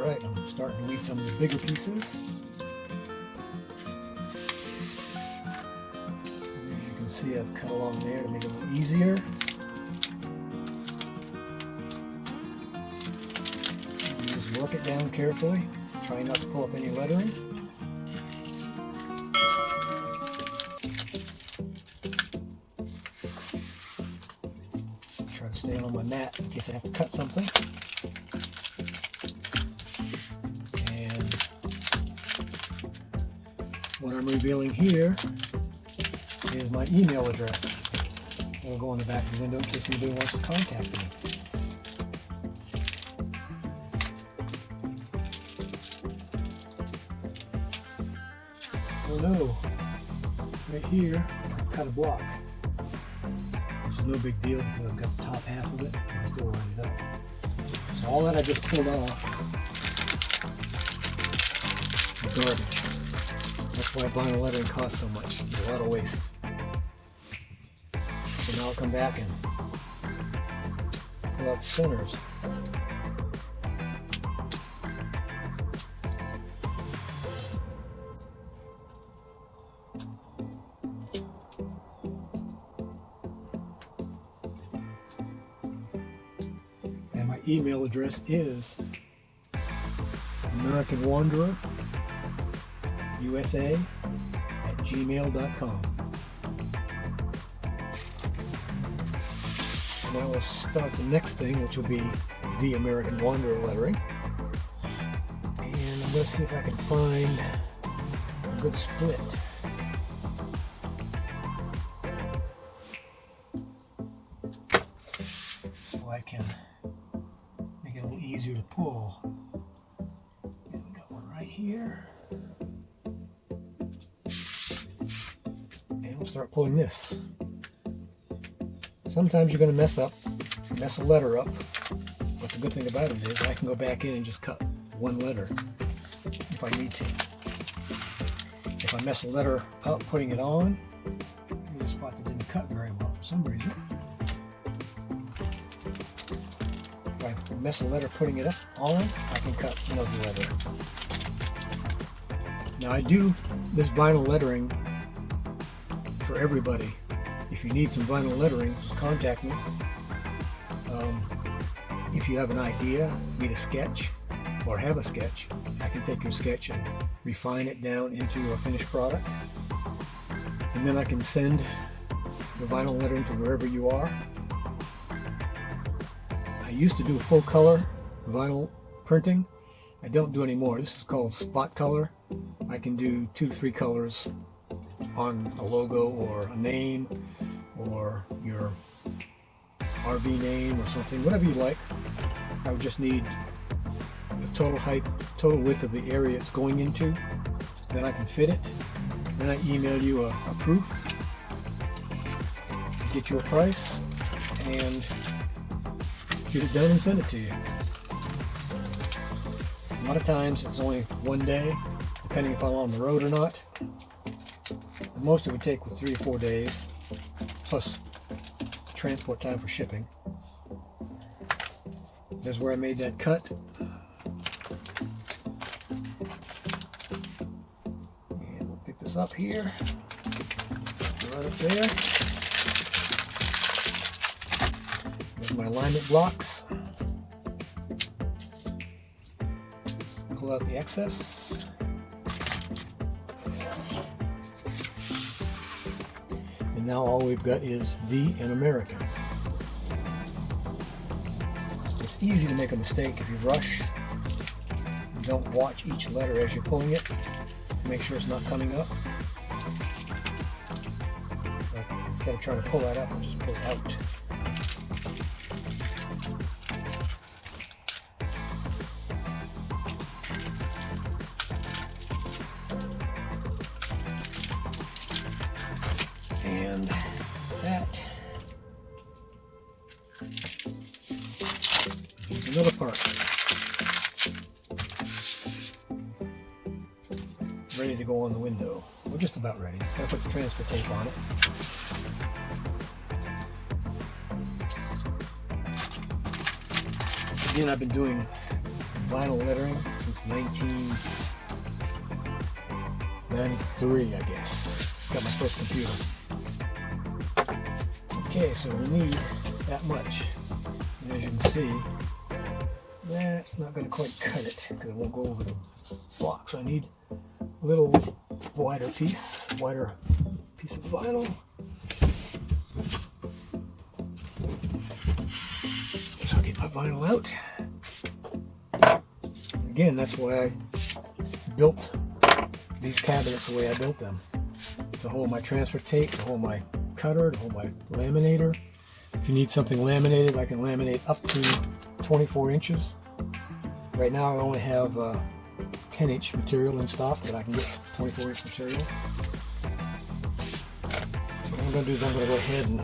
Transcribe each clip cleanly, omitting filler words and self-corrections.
Alright, I'm starting to weed some of the bigger pieces. You can see I've cut along there to make it a little easier. You just work it down carefully. Try not to pull up any lettering. Try to stay on my mat in case I have to cut something. And what I'm revealing here is my email address. It'll go on the back of the window in case anybody wants to contact me. Oh no, right here I cut a block, which is no big deal because I've got the top half of it and I still line it up. So all that I just pulled off is garbage. That's why vinyl lettering costs so much. There's a lot of waste. So now I'll come back and pull out the centers. And my email address is americanwandererusa@gmail.com. Now we'll start the next thing, which will be the American Wanderer lettering. And I'm going to see if I can find a good split. So I can make it a little easier to pull. And we got one right here. And we'll start pulling this. Sometimes you're going to mess a letter up, but the good thing about it is I can go back in and just cut one letter if I need to. If I mess a letter up putting it on, here's a spot that didn't cut very well for some reason. If I mess a letter putting it up on, I can cut another letter. Now I do this vinyl lettering for everybody. If you need some vinyl lettering, just contact me. If you have an idea, need a sketch, or have a sketch, I can take your sketch and refine it down into a finished product. And then I can send the vinyl lettering to wherever you are. I used to do full color vinyl printing. I don't do anymore. This is called spot color. I can do 2-3 colors on a logo or a name or your RV name or something, whatever you like. I would just need the total height, total width of the area it's going into. Then I can fit it. Then I email you a proof, get you a price, and get it done and send it to you. A lot of times it's only one day, depending if I'm on the road or not. The most it would take was 3 or 4 days, plus transport time for shipping. There's where I made that cut. And we'll pick this up here, right up there. There's my alignment blocks. Pull out the excess. And now all we've got is the and American. It's easy to make a mistake if you rush. Don't watch each letter as you're pulling it. Make sure it's not coming up. But instead of trying to pull that up, I'll just pull it out. And that is another part. Ready to go on the window. We're just about ready. Gotta put the transfer tape on it. Again, I've been doing vinyl lettering 1993, I guess. Got my first computer. Okay, so we need that much. And as you can see, that's not going to quite cut it because it won't go over the block. So I need a little wider piece of vinyl. So I'll get my vinyl out. Again, that's why I built these cabinets the way I built them. To hold my transfer tape, to hold my cutter, to hold my laminator. If you need something laminated, I can laminate up to 24 inches. Right now I only have 10-inch material in stock, but I can get 24-inch material. So what I'm going to do is I'm going to go ahead and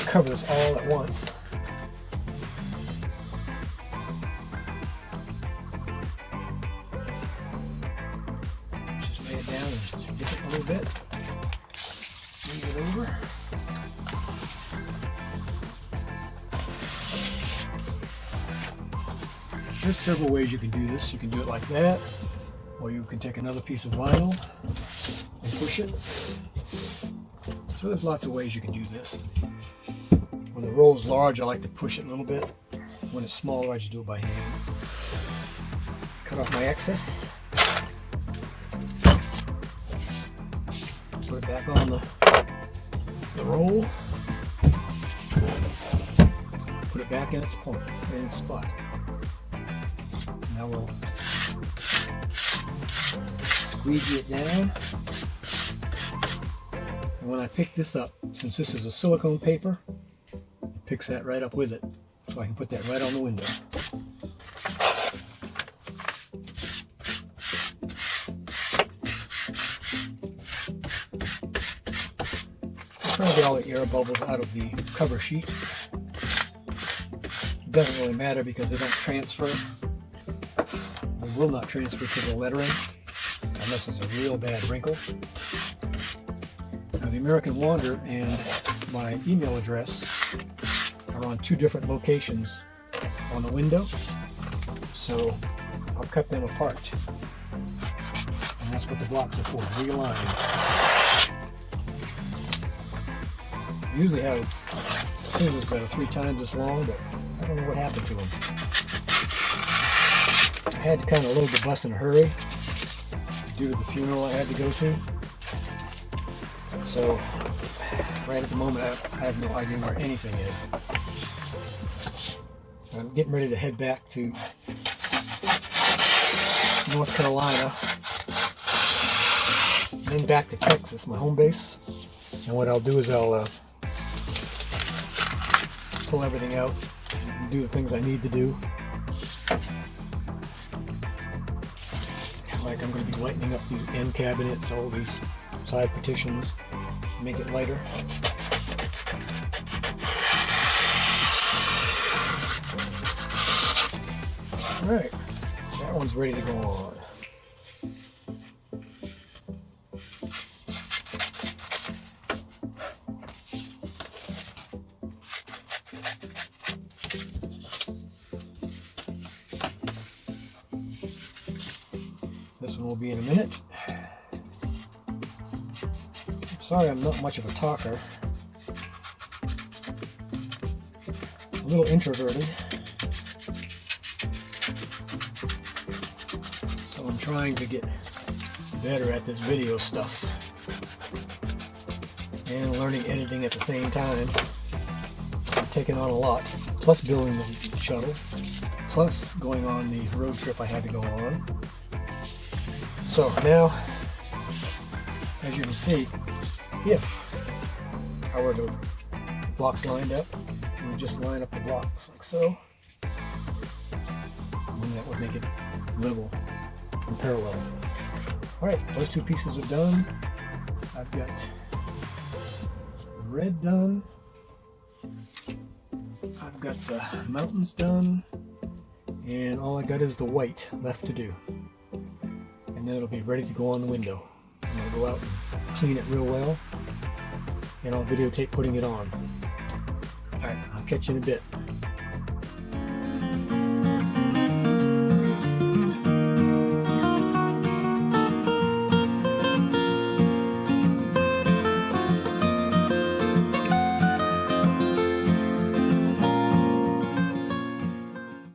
cover this all at once. Just lay it down and stick it a little bit. Move it over. There's several ways you can do this. You can do it like that, or you can take another piece of vinyl and push it. So there's lots of ways you can do this. When the roll's large, I like to push it a little bit. When it's smaller, I just do it by hand. Cut off my excess. Put it back on the roll. Put it back in its point, in its spot. Now we'll squeegee it down. And when I pick this up, since this is a silicone paper, it picks that right up with it. So I can put that right on the window. I'm trying to get all the air bubbles out of the cover sheet. It doesn't really matter because they don't transfer. They will not transfer to the lettering unless it's a real bad wrinkle. Now, the American Wanderer and my email address are on two different locations on the window, so I'll cut them apart. And that's what the blocks are for, realigned. I usually have scissors that are 3 times this long, but I don't know what happened to them. I had to kind of load the bus in a hurry due to the funeral I had to go to. So right at the moment I have no idea where anything is. I'm getting ready to head back to North Carolina, then back to Texas, my home base. And what I'll do is I'll pull everything out and do the things I need to do. Like I'm going to be lightening up these end cabinets, all these side partitions, make it lighter. Alright, that one's ready to go on. This one will be in a minute. I'm sorry I'm not much of a talker. A little introverted. So I'm trying to get better at this video stuff. And learning editing at the same time. I'm taking on a lot. Plus building the shuttle. Plus going on the road trip I had to go on. So now, as you can see, if I were to blocks lined up, we would just line up the blocks like so, and that would make it level and parallel. Alright, those two pieces are done. I've got the red done. I've got the mountains done. And all I got is the white left to do. And then it'll be ready to go on the window. I'm going to go out and clean it real well. And I'll videotape putting it on. Alright, I'll catch you in a bit.